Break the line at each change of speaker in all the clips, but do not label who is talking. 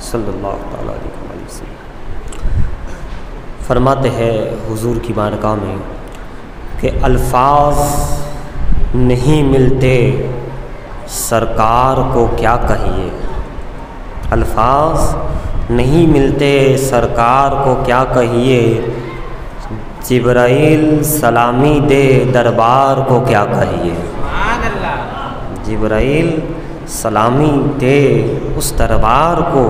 صلی اللہ تعالیٰ علیہ وسلم فرماتے ہیں حضور کی بارگاہ میں کہ الفاظ نہیں ملتے سرکار کو کیا کہیے، الفاظ نہیں ملتے سرکار کو کیا کہیے، جبرائیل سلامی دے دربار کو کیا کہیے، جبرائیل سلامی دے اس دربار کو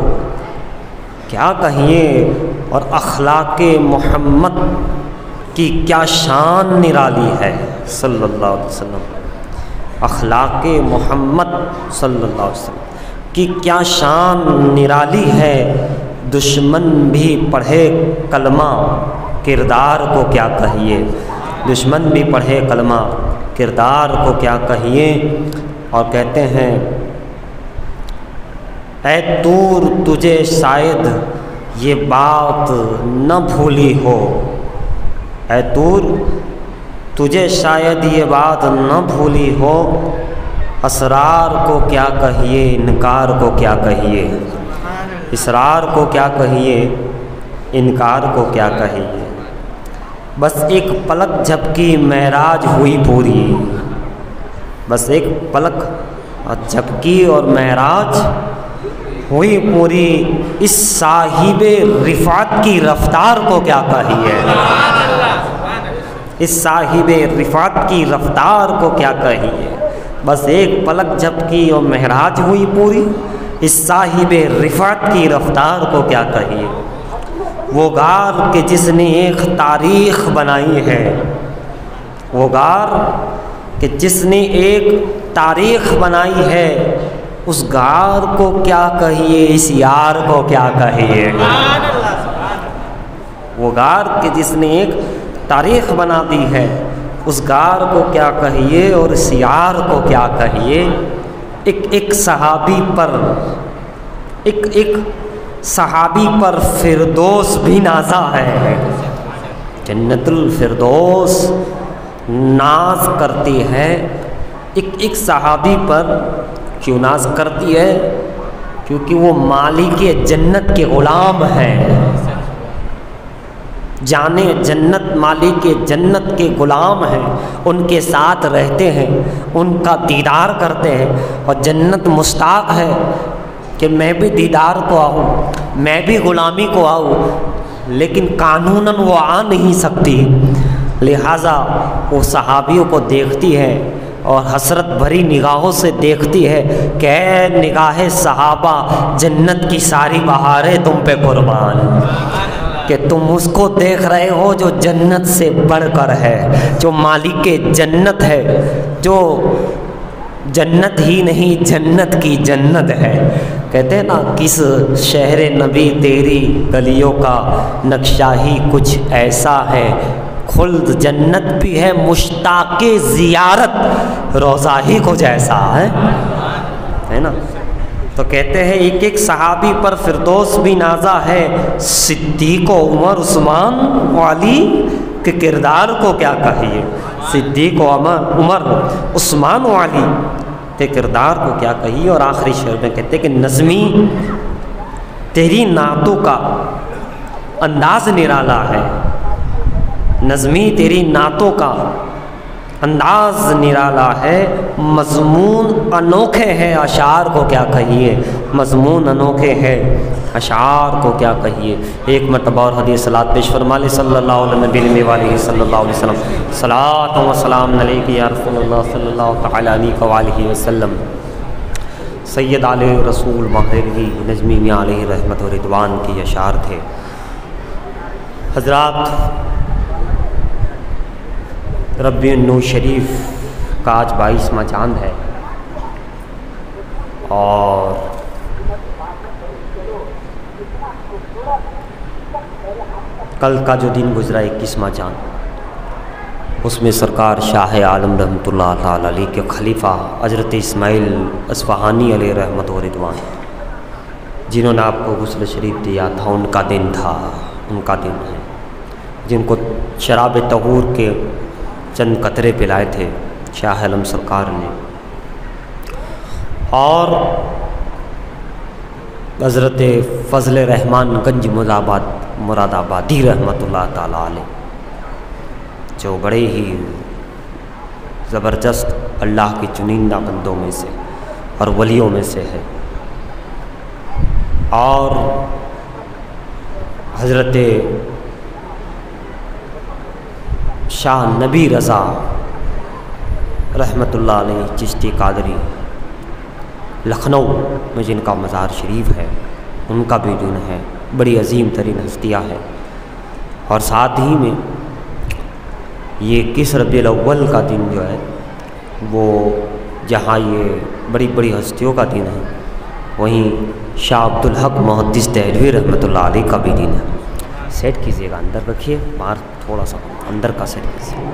کیا کہیے، اور اخلاق محمد کی کیا شان نرالی ہے صلی اللہ علیہ وسلم، اخلاق محمد صلی اللہ علیہ وسلم کی کیا شان نرالی ہے، دشمن بھی پڑھے کلمہ کردار کو کیا کہیے، دشمن بھی پڑھے کلمہ کردار کو کیا کہیے۔ اور کہتے ہیں اے طور تجھے شاید یہ بات نہ بھولی ہو، اے طور تجھے شاید یہ بات نہ بھولی ہو، اسرار کو کیا کہیے، انکار کو کیا کہیے، اسرار کو کیا کہیے، انکار کو کیا کہیے۔ بس ایک پلک جھپکی معراج ہوئی پوری، بس ایک پلک جھپکی اور معراج ہوئی پوری، اس صاحب رفعت کی رفتار کو کیا کہیے، اس صاحب رفعت کی رفتار کو کیا کہیے۔ بس ایک پلک جھپکی اور معراج ہوئی پوری، اس صاحب رفعت کی رفتار کو کیا کہیے۔ وہ غار کہ جس نے ایک تاریخ بنائی ہے، وہ غار کہ جس نے ایک تاریخ بنائی ہے، اس غار کو کیا کہیے، اس یار کو کیا کہیے۔ وہ غار کہ جس نے ایک تاریخ بنا دی ہے، اس غار کو کیا کہیے اور اس یار کو کیا کہیے۔ ایک صحابی پر ایک صحابی پر فردوس بھی نازا ہے، جنت الفردوس ناز کرتی ہے۔ ایک صحابی پر کیوں ناز کرتی ہے؟ کیونکہ وہ مالک جنت کے غلام ہیں، جانے جنت مالک جنت کے غلام ہیں، ان کے ساتھ رہتے ہیں، ان کا دیدار کرتے ہیں، اور جنت مشتاق ہے کہ میں بھی دیدار کو آؤں، میں بھی غلامی کو آؤں، لیکن قانوناً وہ آ نہیں سکتی، لہٰذا وہ صحابیوں کو دیکھتی ہے اور حسرت بھری نگاہوں سے دیکھتی ہے کہ اے نگاہ صحابہ، جنت کی ساری بہاریں تم پہ قربان، کہ تم اس کو دیکھ رہے ہو جو جنت سے بڑھ کر ہے، جو مالک جنت ہے، جو جنت ہی نہیں جنت کی جنت ہے۔ کہتے ہیں نا، کس شہر نبی تیری گلیوں کا نقشہ ہی کچھ ایسا ہے، خلد جنت بھی ہے مشتاق زیارت روضہ ہی کو جیسا ہے نا۔ تو کہتے ہیں ایک صحابی پر فردوس بھی نازا ہے، صدیق و عمر عثمان علی کے کردار کو کیا کہیے، صدیق و عمر عثمان علی کے کردار کو کیا کہیے۔ اور آخری شعر میں کہتے ہیں کہ نظمی تیری نعتوں کا انداز نرالا ہے، نظمی تیری نعتوں کا انداز نرالا ہے، مضمون انوکھے ہیں اشعار کو کیا کہیے، مضمون انوکھے ہیں اشعار کو کیا کہیے۔ ایک مرتبہ اور حدیث صلاۃ پیش فرما لے صلی اللہ علیہ وآلہ صلی اللہ علیہ وسلم، صلاۃ و سلام علیک یا رسول اللہ صلی اللہ تعالی علیہ وآلہ وسلم۔ سید علیہ رسول ماہرگی نجمی میاں علیہ رحمت و رضوان کی اشعار تھے۔ حضرات، ربیع النور شریف کا آج 22واں چاند ہے، اور کل کا جو دن گزرا 21واں چاند، اس میں سرکار شاہ عالم رحمۃ اللہ تعالی علیہ کے خلیفہ حضرت اسماعیل اصفہانی علیہ رحمت و رضوان، جنہوں نے آپ کو غسل شریف دیا تھا، ان کا دن تھا، ان کا دن ہے، جن کو شراب طہور کے چند قطرے پلائے تھے شاہ عالم سرکار نے۔ اور حضرت فضل رحمان گنج مراد آبادی رحمۃ اللہ تعالیٰ علیہ، جو بڑے ہی زبردست اللہ کے چنندہ بندوں میں سے اور ولیوں میں سے ہے، اور حضرت شاہ نبی رضا رحمۃ اللہ علیہ چشتی قادری لکھنؤ میں جن کا مزار شریف ہے، ان کا بھی دن ہے، بڑی عظیم ترین ہستیاں ہیں۔ اور ساتھ ہی میں یہ 21 ربیع الاول کا دن جو ہے وہ جہاں یہ بڑی بڑی ہستیوں کا دن ہے، وہیں شاہ عبدالحق محدث دہلوی رحمۃ اللہ علیہ کا بھی دن ہے۔ سیٹ کیجیے گا، اندر رکھیے، باہر تھوڑا سا اندر کا سیٹ کیجیے،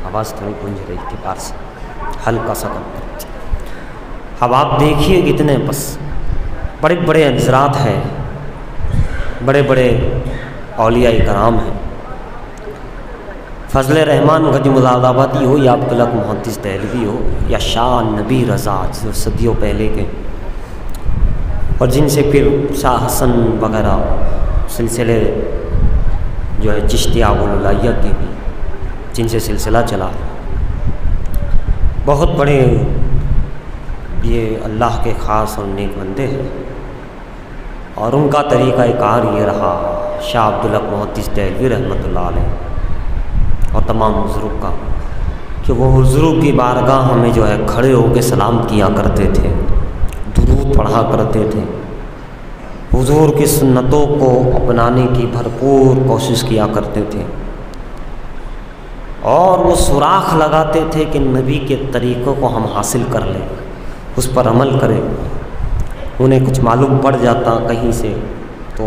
آواز تھوڑی گونج رہی تھی باہر سے، ہلکا سا کم۔ اب آپ دیکھیے کتنے بس بڑے بڑے حضرات ہیں، بڑے بڑے اولیاء کرام ہیں۔ فضل رحمان گنج مراد آبادی ہو یا عبدالحق محدث دہلوی ہو یا شاہ نبی رضا جو صدیوں پہلے کے، اور جن سے پھر شاہ حسن وغیرہ سلسلے جو ہے چشتیہ ولولائیہ کی بھی، جن سے سلسلہ چلا، بہت بڑے یہ اللہ کے خاص اور نیک بندے ہیں۔ اور ان کا طریقہ کار یہ رہا شاہ عبدالحق محدث دہلوی رحمۃ اللہ علیہ اور تمام بزرگ کا، کہ وہ حضور کی بارگاہ ہمیں جو ہے کھڑے ہو کے سلام کیا کرتے تھے، درود پڑھا کرتے تھے، حضور کی سنتوں کو اپنانے کی بھرپور کوشش کیا کرتے تھے، اور وہ سوراخ لگاتے تھے کہ نبی کے طریقوں کو ہم حاصل کر لیں، اس پر عمل کریں۔ انہیں کچھ معلوم پڑ جاتا کہیں سے تو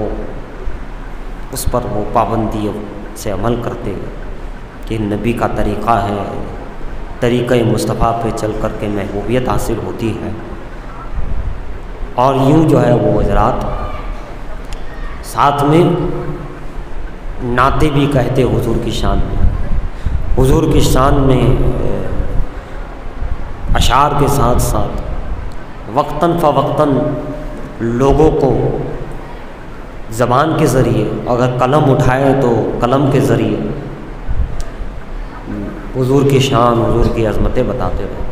اس پر وہ پابندیوں سے عمل کرتے کہ نبی کا طریقہ ہے، طریقہ مصطفیٰ پہ چل کر کے محبوبیت حاصل ہوتی ہے۔ اور یوں جو ہے وہ حضرات ساتھ میں نعتیں بھی کہتے حضور کی شان میں، حضور کی شان میں اشعار کے ساتھ ساتھ وقتاً فوقتاً لوگوں کو زبان کے ذریعے، اگر قلم اٹھائے تو قلم کے ذریعے حضور کی شان، حضور کی عظمتیں بتاتے رہے۔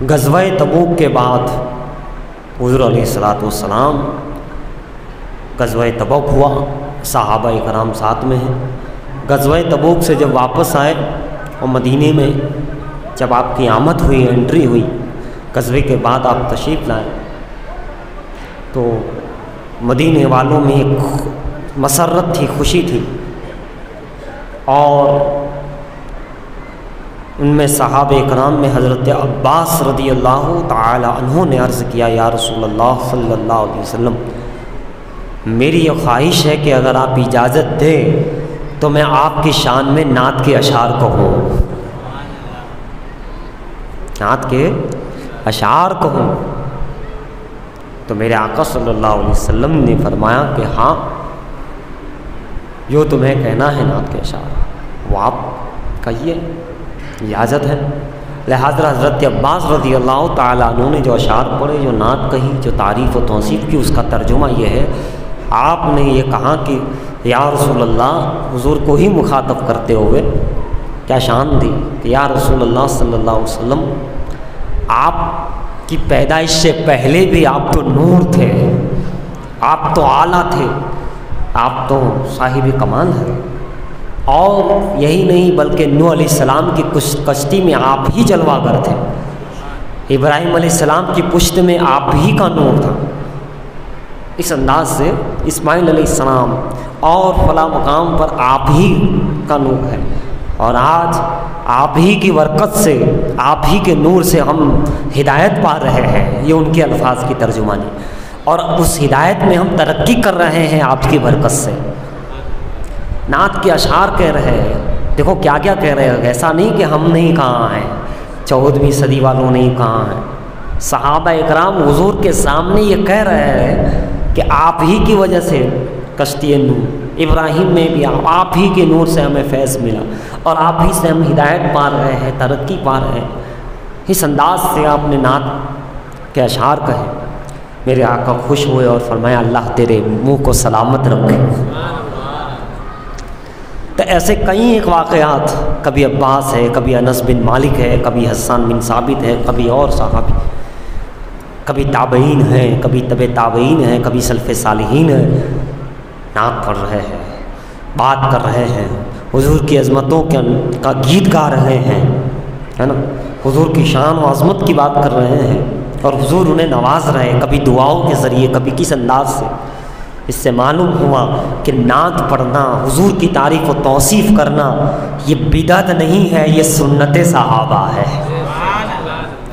غزوہ تبوک کے بعد حضور علیہ الصلوۃ والسلام غزوہ تبوک ہوا، صحابہ کرام ساتھ میں ہیں۔ غزوہ تبوک سے جب واپس آئے اور مدینے میں جب آپ کی آمد ہوئی، انٹری ہوئی، غزوے کے بعد آپ تشریف لائے، تو مدینے والوں میں ایک مسرت تھی، خوشی تھی، اور ان میں صحابہ کرام میں حضرت عباس رضی اللہ تعالی عنہ نے عرض کیا، یا رسول اللہ صلی اللہ علیہ وسلم، میری یہ خواہش ہے کہ اگر آپ اجازت دیں تو میں آپ کی شان میں نعت کے اشعار کہوں، نعت کے اشعار کہوں۔ تو میرے آقا صلی اللہ علیہ وسلم نے فرمایا کہ ہاں، جو تمہیں کہنا ہے نعت کے اشعار وہ آپ کہیے، اجازت ہے۔ لہذا حضرت عباس رضی اللہ تعالیٰ عنہ نے جو اشعار پڑھے، جو نعت کہی، جو تعریف و توصیف کی، اس کا ترجمہ یہ ہے، آپ نے یہ کہا کہ یا رسول اللہ، حضور کو ہی مخاطب کرتے ہوئے کیا شان دی کہ یا رسول اللہ صلی اللہ علیہ وسلم، آپ کی پیدائش سے پہلے بھی آپ تو نور تھے، آپ تو اعلیٰ تھے، آپ تو صاحب کمال ہیں، اور یہی نہیں بلکہ نوح علیہ السلام کی کشتی میں آپ ہی جلوہ گر تھے، ابراہیم علیہ السلام کی پشت میں آپ ہی کا نور تھا۔ اس انداز سے اسماعیل علیہ السلام اور فلاں مقام پر آپ ہی کا نور ہے، اور آج آپ ہی کی برکت سے، آپ ہی کے نور سے ہم ہدایت پا رہے ہیں، یہ ان کے الفاظ کی ترجمانی، اور اس ہدایت میں ہم ترقی کر رہے ہیں آپ کی برکت سے۔ نعت کے اشعار کہہ رہے ہیں، دیکھو کیا کیا کہہ رہے ہیں، ایسا نہیں کہ ہم نہیں کہاں ہیں، 14ویں صدی والوں نہیں کہاں ہیں، صحابہ اکرام حضور کے سامنے یہ کہہ رہے ہیں کہ آپ ہی کی وجہ سے کشتی نوح، ابراہیم میں بھی آپ ہی کے نور سے ہمیں فیض ملا، اور آپ ہی سے ہم ہدایت پا رہے ہیں، ترقی پا رہے ہیں۔ اس انداز سے آپ نے نعت کے اشعار کہے، میرے آقا خوش ہوئے اور فرمایا اللہ تیرے منہ کو سلامت رکھے۔ تو ایسے کئی ایک واقعات، کبھی عباس ہے، کبھی انس بن مالک ہے، کبھی حسان بن ثابت ہے، کبھی اور صحابی، کبھی تابعین ہیں، کبھی تبع تابعین ہیں، کبھی سلف صالحین ہیں، نعت پڑھ رہے ہیں، بات کر رہے ہیں، حضور کی عظمتوں کا گیت گا رہے ہیں، ہے نا، حضور کی شان و عظمت کی بات کر رہے ہیں، اور حضور انہیں نواز رہے ہیں، کبھی دعاؤں کے ذریعے، کبھی کس انداز سے۔ اس سے معلوم ہوا کہ نعت پڑھنا، حضور کی تعریف و توصیف کرنا، یہ بدعت نہیں ہے، یہ سنت صحابہ ہے،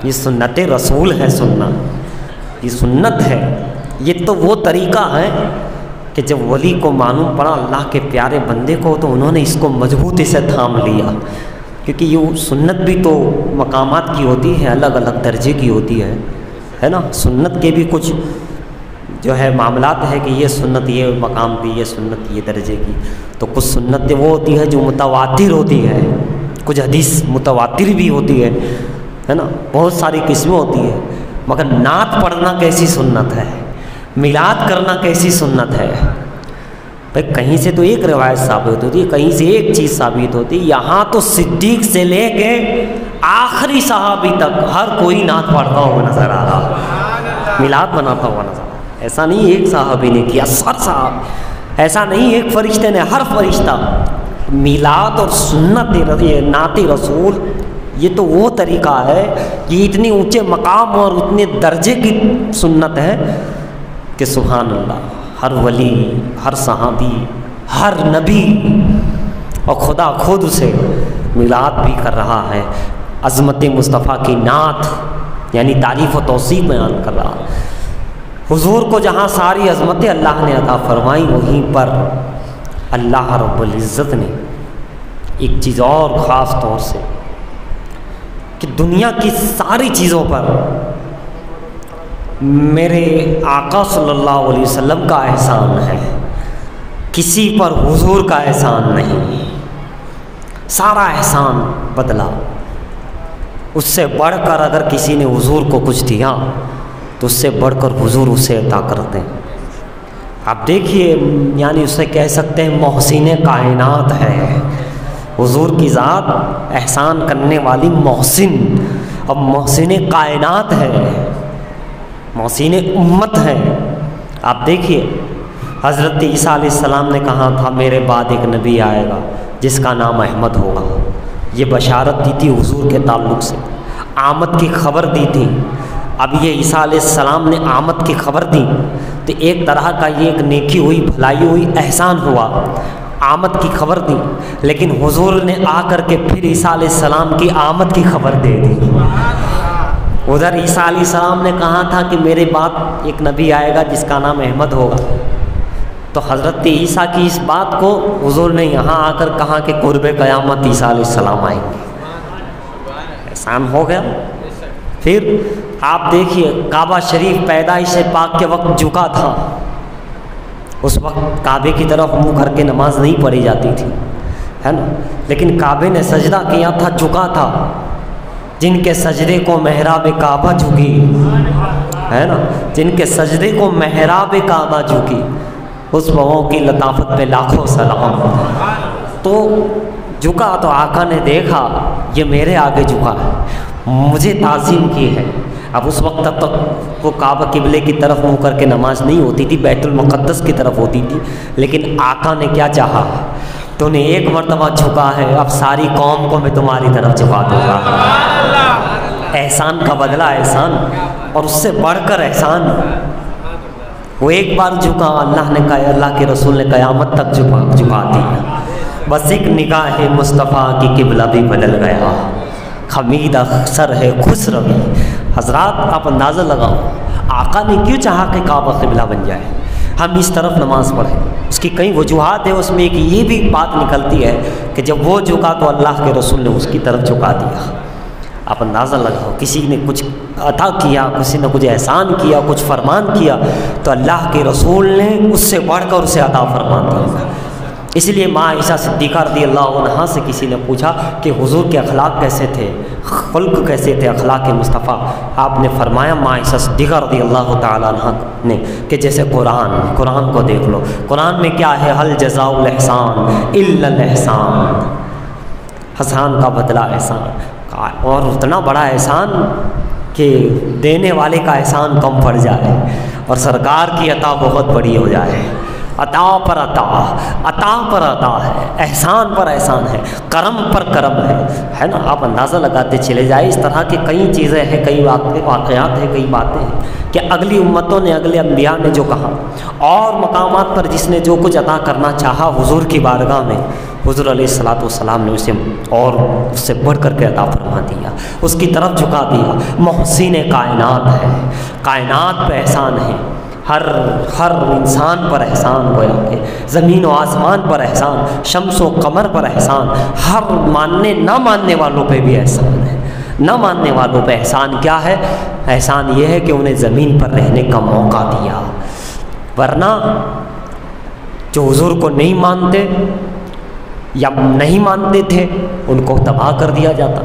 یہ سنت رسول ہے، سننا یہ سنت ہے۔ یہ تو وہ طریقہ ہے کہ جب ولی کو معلوم پڑا اللہ کے پیارے بندے کو، تو انہوں نے اس کو مضبوطی سے تھام لیا، کیونکہ یہ سنت بھی تو مقامات کی ہوتی ہے، الگ الگ درجے کی ہوتی ہے نا۔ سنت کے بھی کچھ جو ہے معاملات ہے کہ یہ سنت یہ مقام کی، یہ سنت یہ درجے کی، تو کچھ سنت وہ ہوتی ہے جو متواتر ہوتی ہے، کچھ حدیث متواتر بھی ہوتی ہے نا، بہت ساری قسمیں ہوتی ہیں، مگر نعت پڑھنا کیسی سنت ہے، میلاد کرنا کیسی سنت ہے؟ بھائی کہیں سے تو ایک روایت ثابت ہوتی ہے، کہیں سے ایک چیز ثابت ہوتی ہے، یہاں تو صدیق سے لے کے آخری صحابی تک ہر کوئی نعت پڑھتا ہوا نظر آ رہا، میلاد بناتا ہوا نظر آ رہا۔ ایسا نہیں ایک صحابی نے کیا، سر صاحب، ایسا نہیں ایک فرشتے نے، ہر فرشتہ۔ میلاد اور سنت نعت رسول یہ تو وہ طریقہ ہے، یہ اتنی اونچے مقام اور اتنے درجے کی سنت ہے کہ سبحان اللہ، ہر ولی، ہر صحابی، ہر نبی اور خدا خود اسے میلاد بھی کر رہا ہے، عظمت مصطفیٰ کی نعت یعنی تعریف و توصیف بیان کر رہا ہے۔ حضور کو جہاں ساری عظمتیں اللہ نے عطا فرمائی، وہیں پر اللہ رب العزت نے ایک چیز اور خاص طور سے، کہ دنیا کی ساری چیزوں پر میرے آقا صلی اللہ علیہ وسلم کا احسان ہے، کسی پر حضور کا احسان نہیں، سارا احسان بدلا۔ اس سے بڑھ کر اگر کسی نے حضور کو کچھ دیا تو اس سے بڑھ کر حضور اسے عطا کرتے ہیں۔ آپ دیکھیے، یعنی اسے کہہ سکتے ہیں محسن کائنات ہے، حضور کی ذات احسان کرنے والی محسن، اور محسن کائنات ہے، محسن امت ہے۔ آپ دیکھیے، حضرت عیسیٰ علیہ السلام نے کہا تھا میرے بعد ایک نبی آئے گا جس کا نام احمد ہوگا، یہ بشارت دی تھی حضور کے تعلق سے، آمد کی خبر دی تھی۔ اب یہ عیسیٰ علیہ السلام نے آمد کی خبر دی تو ایک طرح کا یہ ایک نیکی ہوئی، بھلائی ہوئی، احسان ہوا، آمد کی خبر دی، لیکن حضور نے آ کر کے پھر عیسیٰ علیہ السلام کی آمد کی خبر دے دی۔ ادھر عیسیٰ علیہ السلام نے کہا تھا کہ میرے بعد ایک نبی آئے گا جس کا نام احمد ہوگا، تو حضرت عیسیٰ کی اس بات کو حضور نے یہاں آ کر کہا کہ قرب قیامت عیسیٰ علیہ السلام آئیں گے، احسان ہو گیا۔ پھر آپ دیکھیے، کعبہ شریف پیدائش پاک کے وقت جھکا تھا، اس وقت کعبے کی طرف منہ کر کے نماز نہیں پڑھی جاتی تھی، ہے نا، لیکن کعبے نے سجدہ کیا تھا، جھکا تھا۔ جن کے سجدے کو محراب کعبہ جھکی، ہے نا، جن کے سجدے کو محراب کعبہ جھکی، اس بہو کی لطافت پہ لاکھوں سلام۔ تو جھکا تو آقا نے دیکھا یہ میرے آگے جھکا ہے، مجھے تعظیم کی ہے۔ اب اس وقت تک وہ کعبہ قبلے کی طرف منہ کر کے نماز نہیں ہوتی تھی، بیت المقدس کی طرف ہوتی تھی، لیکن آقا نے کیا چاہا، تو نے ایک مرتبہ جھکا ہے، اب ساری قوم کو میں تمہاری طرف جھکا دوں گا۔ احسان کا بدلہ احسان، اور اس سے بڑھ کر احسان۔ وہ ایک بار جھکا، اللہ نے کہا، اللہ کے رسول نے قیامت تک جھکا دیا۔ بس ایک نگاہ مصطفیٰ کی قبلہ بھی بدل گیا، حمید اخسر ہے خوش روی۔ حضرات آپ اندازہ لگاؤ، آقا نے کیوں چاہا کہ کعبہ قبلہ بن جائے، ہم اس طرف نماز پڑھیں؟ اس کی کئی وجوہات ہیں، اس میں ایک یہ بھی بات نکلتی ہے کہ جب وہ جھکا تو اللہ کے رسول نے اس کی طرف جھکا دیا۔ آپ اندازہ لگاؤ، کسی نے کچھ عطا کیا، کسی نے کچھ احسان کیا، کچھ فرمان کیا، تو اللہ کے رسول نے اس سے بڑھ کر اسے عطا فرمان دیا۔ اس لیے ماں عائشہ صدیقہ رضی اللہ عنہا سے کسی نے پوچھا کہ حضور کے اخلاق کیسے تھے، خلق کیسے تھے، اخلاق مصطفیٰ؟ آپ نے فرمایا ماں عائشہ صدیقہ رضی اللہ تعالیٰ عنہا نے کہ جیسے قرآن کو دیکھ لو، قرآن میں کیا ہے؟ هل جزاء الاحسان الا الاحسان، احسان کا بدلہ احسان، اور اتنا بڑا احسان کہ دینے والے کا احسان کم پڑ جائے اور سرکار کی عطا بہت بڑی ہو جائے۔ عطا پر عطا، عطا پر عطا ہے، احسان پر احسان ہے، کرم پر کرم ہے نا۔ آپ اندازہ لگاتے چلے جائے، اس طرح کی کئی چیزیں ہیں، کئی واقعات ہیں، کئی باتیں ہیں کہ اگلی امتوں نے، اگلے انبیاء نے جو کہا، اور مقامات پر جس نے جو کچھ عطا کرنا چاہا حضور کی بارگاہ میں، حضور علیہ الصلوۃ والسلام نے اسے اور اس سے بڑھ کر کے عطا فرما دیا، اس کی طرف جھکا دیا۔ محسن کائنات ہے، کائنات پہ احسان ہے، ہر انسان پر احسان، گویا کہ زمین و آسمان پر احسان، شمس و قمر پر احسان، ہر ماننے نہ ماننے والوں پہ بھی احسان ہے۔ نہ ماننے والوں پہ احسان کیا ہے؟ احسان یہ ہے کہ انہیں زمین پر رہنے کا موقع دیا، ورنہ جو حضور کو نہیں مانتے یا نہیں مانتے تھے ان کو تباہ کر دیا جاتا،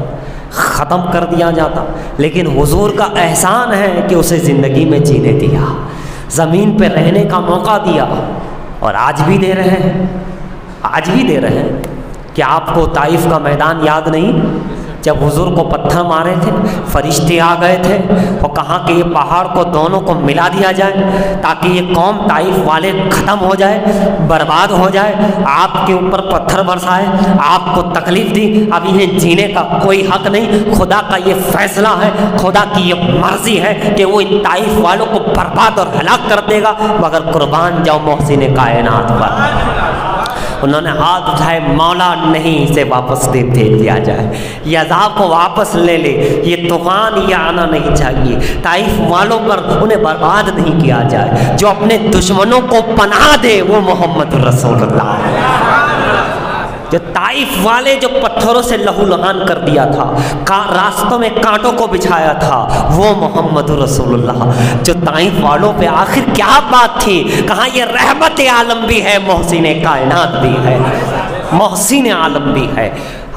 ختم کر دیا جاتا، لیکن حضور کا احسان ہے کہ اسے زندگی میں جینے دیا، زمین پہ رہنے کا موقع دیا، اور آج بھی دے رہے ہیں، آج بھی دے رہے ہیں۔ کہ آپ کو طائف کا میدان یاد نہیں؟ جب حضور کو پتھر مارے تھے، فرشتے آ گئے تھے اور کہا کہ یہ پہاڑ کو دونوں کو ملا دیا جائے تاکہ یہ قوم طائف والے ختم ہو جائے، برباد ہو جائے، آپ کے اوپر پتھر برسائے، آپ کو تکلیف دی، اب انہیں جینے کا کوئی حق نہیں، خدا کا یہ فیصلہ ہے، خدا کی یہ مرضی ہے کہ وہ ان طائف والوں کو برباد اور ہلاک کر دے گا، مگر قربان جاؤ محسن کائنات پر۔ انہوں نے ہاتھ اٹھائے، مولا نہیں، اسے واپس دے دیا جائے، یہ عذاب کو واپس لے لے، یہ طوفان یہ آنا نہیں چاہیے، طائف والوں پر انہیں برباد نہیں کیا جائے، جو اپنے دشمنوں کو پناہ دے وہ محمد رسول اللہ۔ جو طائف والے جو پتھروں سے لہو لہان کر دیا تھا، راستوں میں کانٹوں کو بچھایا تھا، وہ محمد رسول اللہ۔ جو طائف والوں پہ آخر کیا بات تھی، کہاں یہ رحمت عالم بھی ہے، محسن کائنات بھی ہے، محسن عالم بھی ہے۔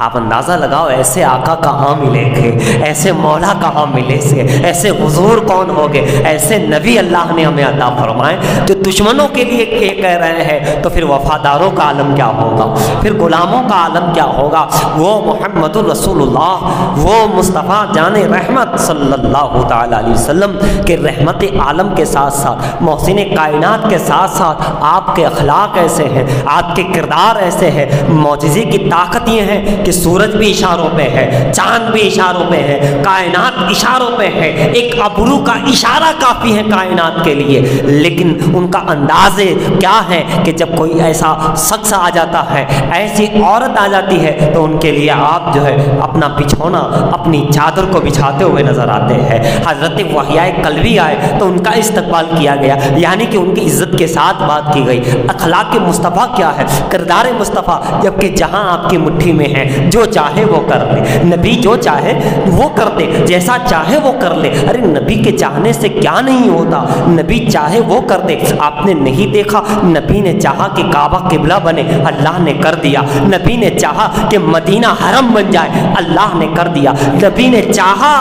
آپ اندازہ لگاؤ ایسے آقا کہاں ملے گے، ایسے مولا کہاں ملے سے، ایسے حضور کون ہوگے، ایسے نبی اللہ نے ہمیں عطا فرمائے جو دشمنوں کے لیے یہ کہہ رہے ہیں، تو پھر وفاداروں کا عالم کیا ہوگا، پھر غلاموں کا عالم کیا ہوگا۔ وہ محمد الرسول اللہ، وہ مصطفیٰ جان رحمت صلی اللہ تعالیٰ علیہ وسلم کے رحمت عالم کے ساتھ ساتھ، محسن کائنات کے ساتھ ساتھ آپ کے اخلاق ایسے ہیں، آپ کے کردار ایسے ہیں، معجزے کی طاقت یہ ہے کہ سورج بھی اشاروں پہ ہے، چاند بھی اشاروں پہ ہے، کائنات اشاروں پہ ہے، ایک ابرو کا اشارہ کافی ہے کائنات کے لیے، لیکن ان کا انداز کیا ہے کہ جب کوئی ایسا شخص آ جاتا ہے، ایسی عورت آ جاتی ہے، تو ان کے لیے آپ جو ہے اپنا بچھونا، اپنی چادر کو بچھاتے ہوئے نظر آتے ہیں۔ حضرت وحیاء قلبی آئے تو ان کا استقبال کیا گیا، یعنی کہ ان کی عزت کے ساتھ بات کی گئی۔ اخلاق مصطفیٰ کیا ہے، کردار مصطفیٰ، جبکہ جہاں آپ کی مٹھی میں ہے، جو چاہے وہ کر لے، نبی جو چاہے وہ کر دے، جیسا چاہے وہ کر لے۔ ارے نبی کے چاہنے سے کیا نہیں ہوتا، نبی چاہے وہ کر دے۔ آپ نے نہیں دیکھا، نبی نے چاہا کہ کعبہ قبلہ بنے، اللہ نے کر دیا۔ نبی نے چاہا کہ مدینہ حرم بن جائے، اللہ نے کر دیا۔ نبی نے چاہا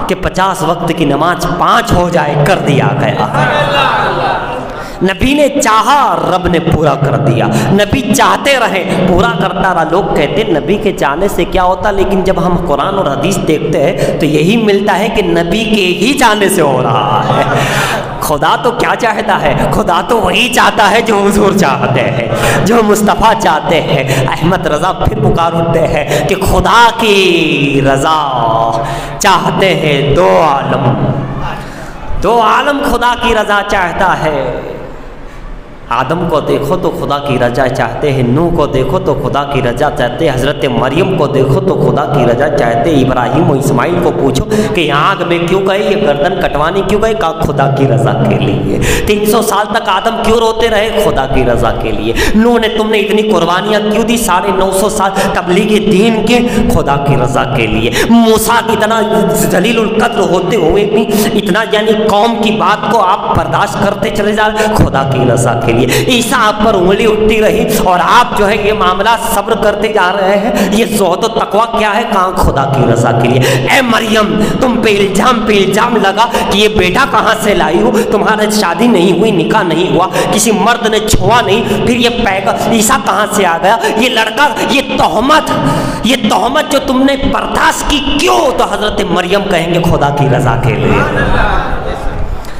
کہ 50 وقت کی نماز 5 ہو جائے، کر دیا گیا۔ نبی نے چاہا، رب نے پورا کر دیا۔ نبی چاہتے رہے، پورا کرتا رہا۔ لوگ کہتے ہیں نبی کے چاہنے سے کیا ہوتا، لیکن جب ہم قرآن اور حدیث دیکھتے ہیں تو یہی ملتا ہے کہ نبی کے ہی چاہنے سے ہو رہا ہے۔ خدا تو کیا چاہتا ہے، خدا تو وہی چاہتا ہے جو حضور چاہتے ہیں، جو مصطفیٰ چاہتے ہیں۔ احمد رضا پھر پکار اٹھتے ہیں کہ خدا کی رضا چاہتے ہیں دو عالم، دو عالم خدا کی رضا چاہتا ہے۔ آدم کو دیکھو تو خدا کی رضا چاہتے ہیں، نوح کو دیکھو تو خدا کی رضا چاہتے ہیں، حضرت مریم کو دیکھو تو خدا کی رضا چاہتے ہیں۔ ابراہیم و اسماعیل کو پوچھو کہ آگ میں کیوں گئے، یہ گردن کٹوانے کیوں گئے، کہا خدا کی رضا کے لیے۔ 300 سال تک آدم کیوں روتے رہے، خدا کی رضا کے لیے۔ نوح نے تم نے اتنی قربانیاں کیوں دی، 950 سال تبلیغ دین کے، خدا کی رضا کے لیے۔ موسیٰ اتنا ذلیل القدر ہوتے ہوئے بھی اتنا، یعنی قوم کی بات کو آپ برداشت کرتے چلے جا رہے، خدا کی رضا کے لیے۔ لیے۔ عیسیٰ آپ پر انگلی اٹھتی رہی اور آپ جو ہے یہ معاملہ صبر کرتے جا رہے ہیں۔ یہ زہد و تقویٰ کیا ہے؟ کہاں خدا کی رضا کے لیے۔ اے مریم تم پہ الزام لگا کہ یہ بیٹا کہاں سے لائی ہو، تمہارا شادی نہیں ہوئی، نکاح نہیں ہوا، کسی مرد نے چھوا نہیں، پھر یہ پیغام عیسیٰ کہاں سے آ گیا؟ یہ لڑکا، یہ تہمت جو تم نے برداشت کی کیوں؟ تو حضرت مریم کہیں گے خدا کی رضا کے لیے۔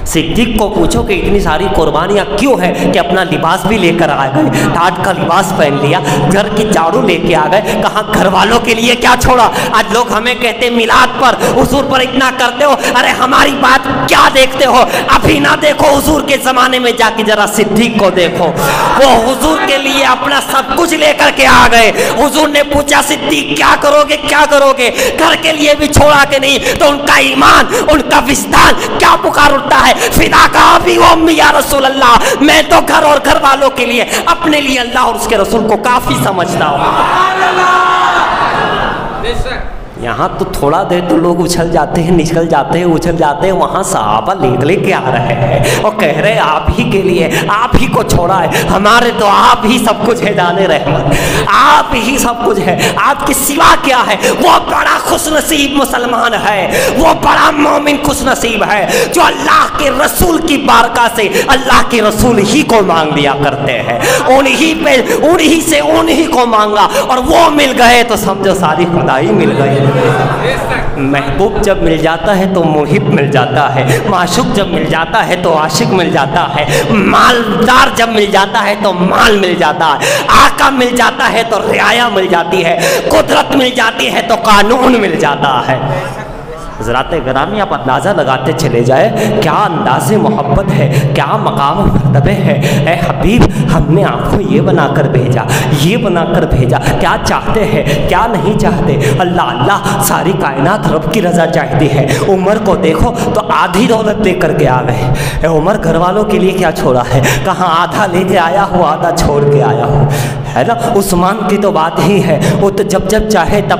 صدیق کو پوچھو کہ اتنی ساری قربانیاں کیوں ہیں کہ اپنا لباس بھی لے کر آ گئے، ٹاٹ کا لباس پہن لیا، گھر کی جھاڑو لے کے آ گئے، کہاں گھر والوں کے لیے کیا چھوڑا؟ آج لوگ ہمیں کہتے میلاد پر حضور پر اتنا کرتے ہو، ارے ہماری بات کیا دیکھتے ہو؟ ابھی نہ دیکھو، حضور کے زمانے میں جا کے ذرا صدیق کو دیکھو، وہ حضور کے لیے اپنا سب کچھ لے کر کے آ گئے۔ حضور نے پوچھا صدیق کیا کرو گے، کیا کرو گے؟ گھر کے لیے بھی چھوڑا کہ نہیں؟ تو ان کا ایمان، ان کا وجدان کیا پکار اٹھتا ہے؟ فدا کا ابھی و امی یا رسول اللہ، میں تو گھر اور گھر والوں کے لیے، اپنے لیے اللہ اور اس کے رسول کو کافی سمجھتا ہوں۔ یہاں تو تھوڑا دیر تو لوگ اچھل جاتے ہیں، نکل جاتے ہیں، اچھل جاتے ہیں، وہاں صحابہ لے کے آ رہے ہیں اور کہہ رہے آپ ہی کے لیے، آپ ہی کو چھوڑا ہے، ہمارے تو آپ ہی سب کچھ ہے، جانے رحمت آپ ہی سب کچھ ہے، آپ کے سوا کیا ہے؟ وہ بڑا خوش نصیب مسلمان ہے، وہ بڑا مومن خوش نصیب ہے جو اللہ کے رسول کی بارکاہ سے اللہ کے رسول ہی کو مانگ لیا کرتے ہیں، انہی سے انہی کو مانگا اور وہ مل گئے تو سمجھو ساری خدائی مل گئی۔ محبوب جب مل جاتا ہے تو محب مل جاتا ہے، معشوق جب مل جاتا ہے تو عاشق مل جاتا ہے، مالدار جب مل جاتا ہے تو مال مل جاتا ہے، آقا مل جاتا ہے تو رعایا مل جاتی ہے، قدرت مل جاتی ہے تو قانون مل جاتا ہے۔ حضرات گرامی آپ اندازہ لگاتے چلے جائے کیا انداز محبت ہے، کیا مقام مرتبے ہے۔ اے حبیب ہم نے آپ کو یہ بنا کر بھیجا، یہ بنا کر بھیجا، کیا چاہتے ہیں کیا نہیں چاہتے؟ اللہ ساری کائنات رب کی رضا چاہتی ہے۔ عمر کو دیکھو تو آدھی دولت لے کر کے آ گئے، اے عمر گھر والوں کے لیے کیا چھوڑا ہے؟ کہاں آدھا لے کے آیا ہو، آدھا چھوڑ کے آیا ہو، ہے نا؟ عثمان کی تو بات ہی ہے، وہ تو جب چاہے تب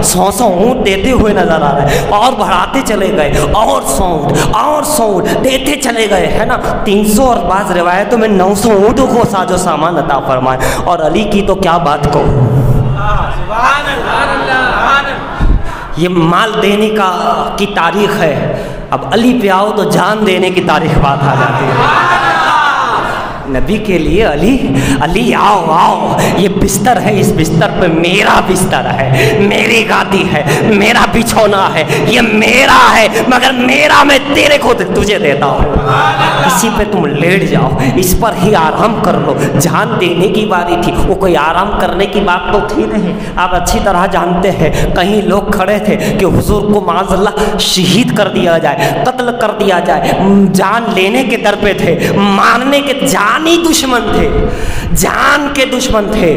100 اونٹ دیتے ہوئے نظر آ رہے ہیں اور بڑھاتے چلے گئے، اور 100 اونٹ دیتے چلے گئے، ہے نا؟ 300 اور بعض روایتوں میں 900 اونٹوں کو ساز و سامان عطا فرمائے۔ اور علی کی تو کیا بات کہو، یہ مال دینے کی تاریخ ہے، اب علی پہ آؤ تو جان دینے کی تاریخ بات آ جاتی ہے۔ نبی کے لیے علی آؤ، یہ بستر ہے، اس بستر پہ میرا بستر ہے، میری گادی ہے، میرا بچھونا ہے، یہ میرا ہے، مگر میرا میں تیرے کو تجھے دیتا ہوں، اسی پہ تم لیٹ جاؤ، اس پر ہی آرام کر لو۔ جان دینے کی باری تھی، وہ کوئی آرام کرنے کی بات تو تھی نہیں۔ آپ اچھی طرح جانتے ہیں کہیں لوگ کھڑے تھے کہ حضور کو معاذ اللہ شہید کر دیا جائے، قتل کر دیا جائے، جان لینے کے در پہ تھے، مارنے کے جانی دشمن تھے، جان کے دشمن تھے،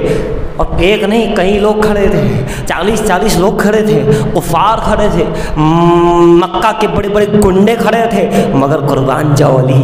اور ایک نہیں کئی لوگ کھڑے تھے، 40 لوگ کھڑے تھے، کفار کھڑے تھے، مکہ کے بڑے بڑے گنڈے کھڑے تھے، مگر قربان جاؤ علی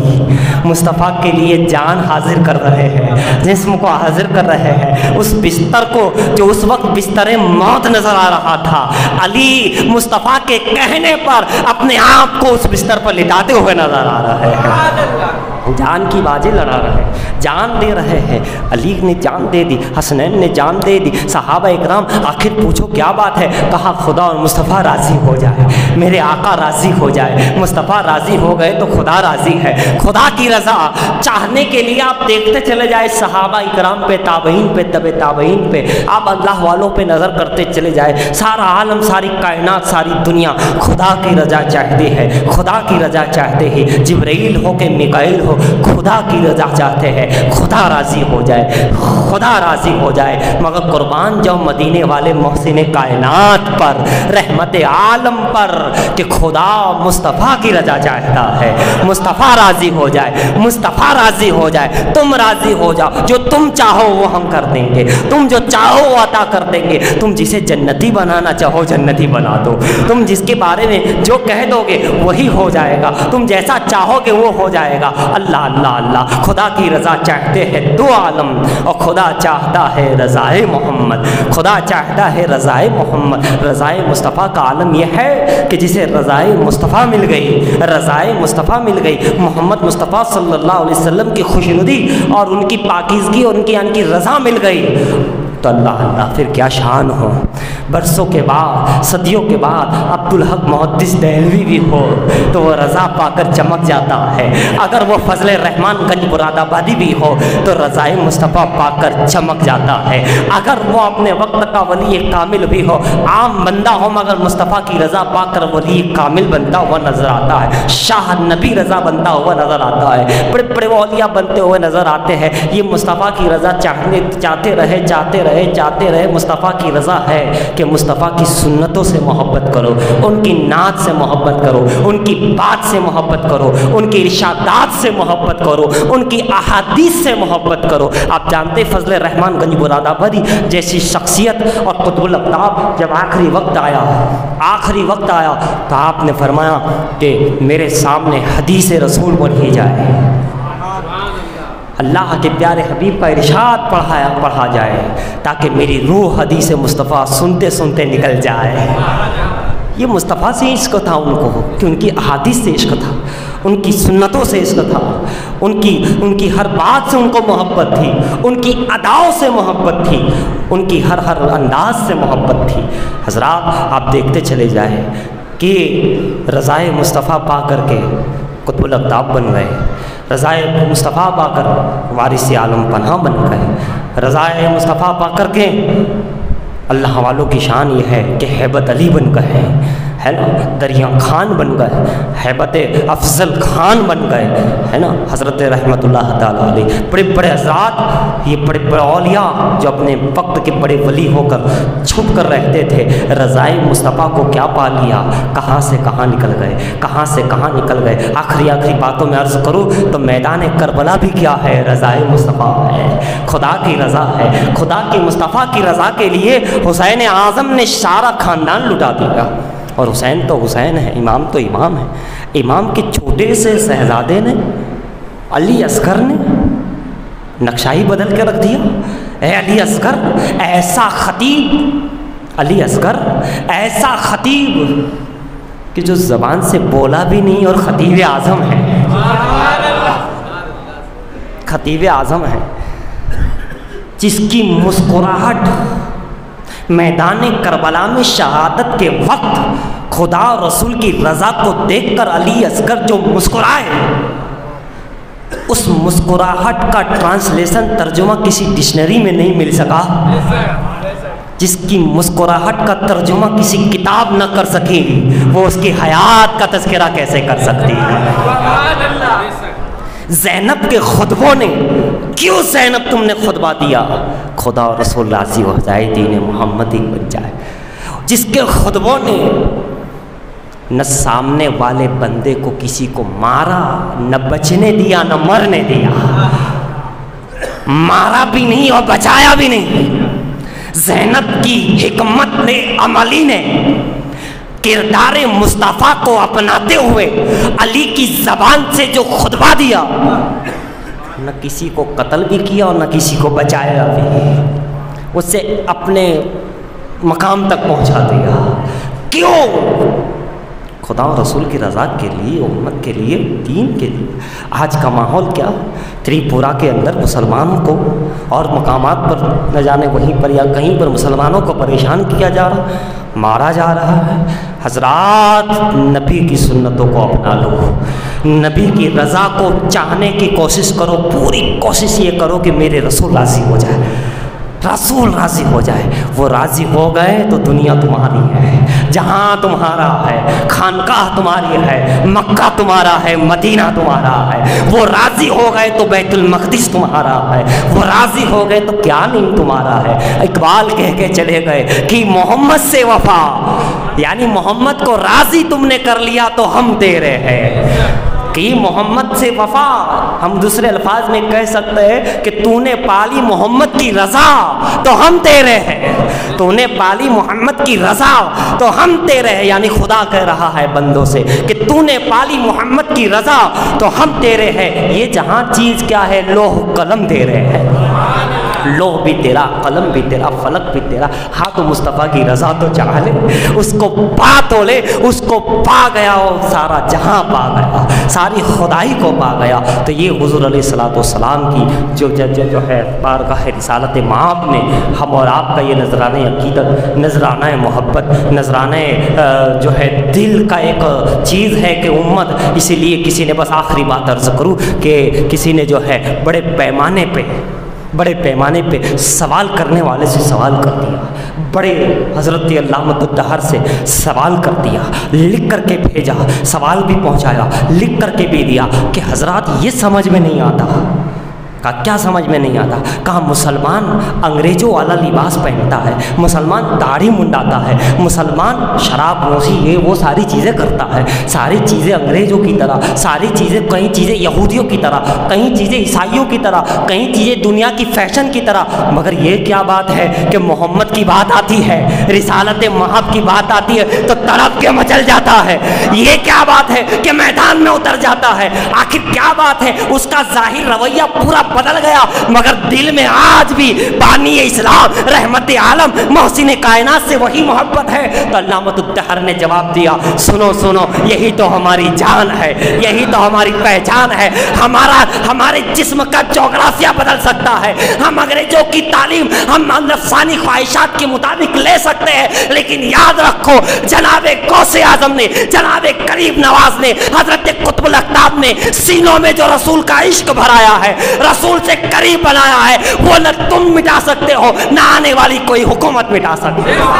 مصطفیٰ کے لیے جان حاضر کر رہے ہیں، جسم کو حاضر کر رہے ہیں، اس بستر کو جو اس وقت بستر موت نظر آ رہا تھا، علی مصطفیٰ کے کہنے پر اپنے آپ کو اس بستر پر لٹاتے ہوئے نظر آ رہے ہیں، جان کی بازی لڑا رہے ہیں، جان دے رہے ہیں۔ علی نے جان دے دی، حسنین نے جان دے دی، صحابہ اکرام آخر پوچھو کیا بات ہے؟ کہا خدا اور مصطفیٰ راضی ہو جائے، میرے آقا راضی ہو جائے، مصطفیٰ راضی ہو گئے تو خدا راضی ہے۔ خدا کی رضا چاہنے کے لیے آپ دیکھتے چلے جائے صحابہ اکرام پہ، تابعین پہ، تبع تابعین پہ، آپ اللہ والوں پہ نظر کرتے چلے جائے، سارا عالم، ساری کائنات، ساری دنیا خدا کی رضا چاہتی ہے، خدا کی رضا چاہتے ہی، جبرائیل ہو کہ میکائیل ہو، خدا کی رضا چاہتے ہیں، خدا راضی ہو جائے، خدا راضی ہو جائے، مگر قربان جاؤ مدینے والے محسن کائنات پر، رحمت عالم پر، کہ خدا مصطفیٰ کی رضا چاہتا ہے، مصطفیٰ راضی ہو جائے، مصطفیٰ راضی ہو جائے، تم راضی ہو جاؤ، جو تم چاہو وہ ہم کر دیں گے، تم جو چاہو وہ عطا کر دیں گے، تم جسے جنتی بنانا چاہو جنتی بنا دو، تم جس کے بارے میں جو کہہ دو گے وہی ہو جائے گا، تم جیسا چاہو گے وہ ہو جائے گا۔ اللہ اللہ اللہ، خدا کی رضا چاہتے ہیں دو عالم، اور خدا چاہتا ہے رضائے محمد، خدا چاہتا ہے رضائے محمد۔ رضائے مصطفیٰ کا عالم یہ ہے کہ جسے رضائے مصطفیٰ مل گئی، رضائے مصطفیٰ مل گئی، محمد مصطفیٰ صلی اللہ علیہ وسلم کی خوشنودی اور ان کی پاکیزگی اور ان کی رضا مل گئی، تو اللہ اللہ پھر کیا شان ہو۔ برسوں کے بعد، صدیوں کے بعد عبدالحق محدث دہلوی بھی ہو تو وہ رضا پا کر چمک جاتا ہے، اگر وہ فضل الرحمن گنج مراد آبادی بھی ہو تو رضائے مصطفیٰ پا کر چمک جاتا ہے، اگر وہ اپنے وقت کا ولی کامل بھی ہو، عام بندہ ہو مگر مصطفیٰ کی رضا پا کر ولی کامل بنتا ہوا نظر آتا ہے، شاہ نبی رضا بنتا ہوا نظر آتا ہے، بڑے بڑے اولیاء بنتے ہوئے نظر آتے ہیں۔ یہ مصطفیٰ کی رضا چاہتے رہے مصطفیٰ کی رضا ہے کہ مصطفیٰ کی سنتوں سے محبت کرو، ان کی نعت سے محبت کرو، ان کی بات سے محبت کرو، ان کی ارشادات سے محبت کرو، ان کی احادیث سے محبت کرو۔ آپ جانتے فضل الرحمن گنج مراد آبادی جیسی شخصیت اور قطب الأقطاب جب آخری وقت آیا تو آپ نے فرمایا کہ میرے سامنے حدیث رسول پڑھی جائے، اللہ کے پیارے حبیب کا ارشاد پڑھا جائے تاکہ میری روح حدیث مصطفیٰ سنتے سنتے نکل جائے۔ یہ مصطفیٰ سے عشق تھا ان کو کہ ان کی احادیث سے عشق تھا، ان کی سنتوں سے عشق تھا، ان کی ہر بات سے ان کو محبت تھی، ان کی اداؤں سے محبت تھی، ان کی ہر انداز سے محبت تھی۔ حضرات آپ دیکھتے چلے جائیں کہ رضائے مصطفیٰ پا کر کے قطب الأقطاب بن گئے، رضائے مصطفیٰ پا کر وارث عالم پناہ بن گئے، رضائے مصطفیٰ پا کر کے اللہ والوں کی شان یہ ہے کہ ہیبت علی بن گئے، ہے نا، دریا خان بن گئے، ہیبت افضل خان بن گئے، ہے نا، حضرت رحمت اللہ تعالیٰ علیہ۔ بڑے بڑے حضرات، یہ بڑے بڑے اولیاء جو اپنے وقت کے بڑے ولی ہو کر چھپ کر رہتے تھے، رضائے مصطفیٰ کو کیا پا لیا، کہاں سے کہاں نکل گئے۔ آخری باتوں میں عرض کروں تو میدان کربلا بھی کیا ہے، رضائے مصطفیٰ ہے، خدا کی رضا ہے۔ خدا کی مصطفیٰ کی رضا کے لیے حسین اعظم نے سارا خاندان لٹا دیا، اور حسین تو حسین ہے، امام تو امام ہے، امام کے چھوٹے سے شہزادے نے، علی اصغر نے نقشہ ہی بدل کے رکھ دیا۔ اے علی اصغر ایسا خطیب، علی اصغر ایسا خطیب کہ جو زبان سے بولا بھی نہیں اور خطیب اعظم ہے، خطیب اعظم ہے، جس کی مسکراہٹ میدان کربلا میں شہادت کے وقت خدا اور رسول کی رضا کو دیکھ کر علی اصغر جو مسکرائے، اس مسکراہٹ کا ٹرانسلیشن ترجمہ کسی ڈکشنری میں نہیں مل سکا، جس کی مسکراہٹ کا ترجمہ کسی کتاب نہ کر سکی، وہ اس کی حیات کا تذکرہ کیسے کر سکتی ہے۔ زینب کے خطبوں نے، کیوں زینب تم نے خطبہ دیا، خدا اور رسول راضی ہو جائے، دین محمدی بن جائے، جس کے خطبوں نے نہ سامنے والے بندے کو کسی کو مارا، نہ بچنے دیا نہ مرنے دیا، مارا بھی نہیں اور بچایا بھی نہیں۔ زینب کی حکمت نے، عملی نے کردار مصطفیٰ کو اپناتے ہوئے علی کی زبان سے جو خطبہ دیا، نہ کسی کو قتل بھی کیا اور نہ کسی کو بچایا بھی، اسے اپنے مقام تک پہنچا دیا۔ کیوں؟ خدا و رسول کی رضا کے لیے، امت کے لیے، دین کے لیے۔ آج کا ماحول کیا، تریپورہ کے اندر مسلمانوں کو اور مقامات پر نہ جانے وہیں پر یا کہیں پر مسلمانوں کو پریشان کیا جا رہا، مارا جا رہا ہے۔ حضرات نبی کی سنتوں کو اپنا لو، نبی کی رضا کو چاہنے کی کوشش کرو، پوری کوشش یہ کرو کہ میرے رسول راضی ہو جائے، رسول راضی ہو جائے۔ وہ راضی ہو گئے تو دنیا تمہاری ہے، جہاں تمہارا ہے، خانقاہ تمہاری ہے، مکہ تمہارا ہے، مدینہ تمہارا ہے۔ وہ راضی ہو گئے تو بیت المقدس تمہارا ہے، وہ راضی ہو گئے تو کیا نہیں تمہارا ہے۔ اقبال کہہ کے چلے گئے کہ محمد سے وفا، یعنی محمد کو راضی تم نے کر لیا تو ہم تیرے ہیں، کہ یہ محمد سے وفا، ہم دوسرے الفاظ میں کہہ سکتے ہیں کہ تو نے پالی محمد کی رضا تو ہم تیرے ہیں، تو نے پالی محمد کی رضا تو ہم تیرے ہیں، یعنی خدا کہہ رہا ہے بندوں سے کہ تو نے پالی محمد کی رضا تو ہم تیرے ہیں۔ یہ جہاں چیز کیا ہے، لوح قلم دے رہے ہیں، لوح بھی تیرا، قلم بھی تیرا، فلک بھی تیرا، ہاں تو مصطفیٰ کی رضا تو چاہ لے، اس کو پا تو لے، اس کو پا گیا اور سارا جہاں پا گیا، ساری خدائی کو پا گیا۔ تو یہ حضور علیہ السلام کی جو ہے بارگاہ رسالت مآب میں ہم اور آپ کا یہ نذرانہ عقیدت، نذرانہ محبت، نذرانہ جو ہے دل کا ایک چیز ہے کہ امت، اسی لیے کسی نے، بس آخری بات عرض کروں کہ کسی نے جو ہے بڑے پیمانے پہ سوال کرنے والے سے سوال کر دیا، بڑے حضرت علامۃ الدہر سے سوال کر دیا، لکھ کر کے بھیجا، سوال بھی پہنچایا، لکھ کر کے بھی دیا کہ حضرات یہ سمجھ میں نہیں آتا۔ کہا کیا سمجھ میں نہیں آتا؟ کہا مسلمان انگریزوں والا لباس پہنتا ہے، مسلمان داڑھی منڈاتا ہے، مسلمان شراب نوشی یہ وہ ساری چیزیں کرتا ہے، ساری چیزیں انگریزوں کی طرح، ساری چیزیں، کئی چیزیں یہودیوں کی طرح، کئی چیزیں عیسائیوں کی طرح، کئی چیزیں دنیا کی فیشن کی طرح، مگر یہ کیا بات ہے کہ محمد کی بات آتی ہے، رسالت مآب کی بات آتی ہے تو تڑپ کے مچل جاتا ہے۔ یہ کیا بات ہے کہ میدان میں اتر جاتا ہے؟ آخر کیا بات ہے؟ اس کا ظاہر رویہ پورا بدل گیا، مگر دل میں آج بھی بانی اسلام رحمت عالم محسن کائنات سے وہی محبت ہے۔ تو علامۃ الدہر نے جواب دیا، سنو سنو، یہی تو ہماری جان ہے، یہی تو ہماری پہچان ہے۔ ہمارے جسم کا جغرافیہ بدل سکتا ہے، ہم انگریزوں کی تعلیم ہم نفسانی خواہشات کے مطابق لے سکتے ہیں، لیکن یاد رکھو جناب غوث اعظم نے، جناب کریم نواز نے، حضرت قطب الاقطاب نے سینوں میں جو رسول کا عشق بھرایا ہے، رسول سے قریب بنایا ہے، وہ نہ تم مٹا سکتے ہو، نہ آنے والی کوئی حکومت مٹا سکتے ہو۔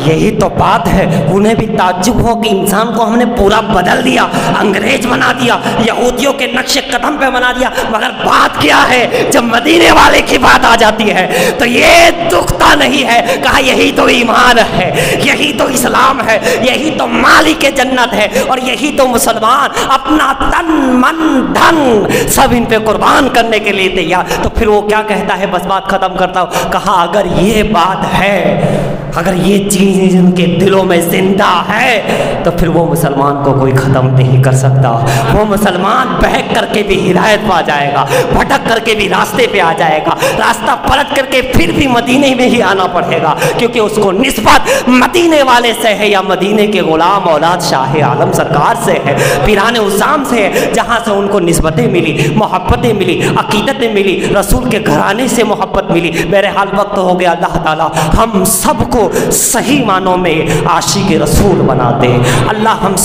یہی تو بات ہے، انہیں بھی تعجب ہو کہ انسان کو ہم نے پورا بدل دیا، انگریز بنا دیا، یہودیوں کے نقش قدم پہ بنا دیا، مگر بات کیا ہے جب مدینے والے کی بات آ جاتی ہے تو یہ دکھتا نہیں ہے۔ کہا یہی تو ایمان ہے، یہی تو اسلام ہے، یہی تو مالک جنت ہے، اور یہی تو مسلمان اپنا تن من دھن سب ان پہ قربان کرنے کے لیے تیار۔ تو پھر وہ کیا کہتا ہے، بس بات ختم کرتا ہوں، کہا اگر یہ بات ہے، اگر یہ چیز ان کے دلوں میں زندہ ہے تو پھر وہ مسلمان کو کوئی ختم نہیں کر سکتا، وہ مسلمان بہک کر کے بھی ہدایت پا جائے گا، بھٹک کر کے بھی راستے پہ آ جائے گا، راستہ پلٹ کر کے پھر بھی مدینے میں ہی آنا پڑے گا، کیونکہ اس کو نسبت مدینے والے سے ہے یا مدینے کے غلام اولاد شاہ عالم سرکار سے ہے، پیران عظام سے ہے، جہاں سے ان کو نسبتیں ملی، محبتیں ملی، عقیدتیں ملی، رسول کے گھرانے سے محبت ملی۔ بہرحال وقت ہو گیا، اللہ تعالی ہم سب کو صحیح معنوں میں عاشق رسول بنا دے، اللہ ہم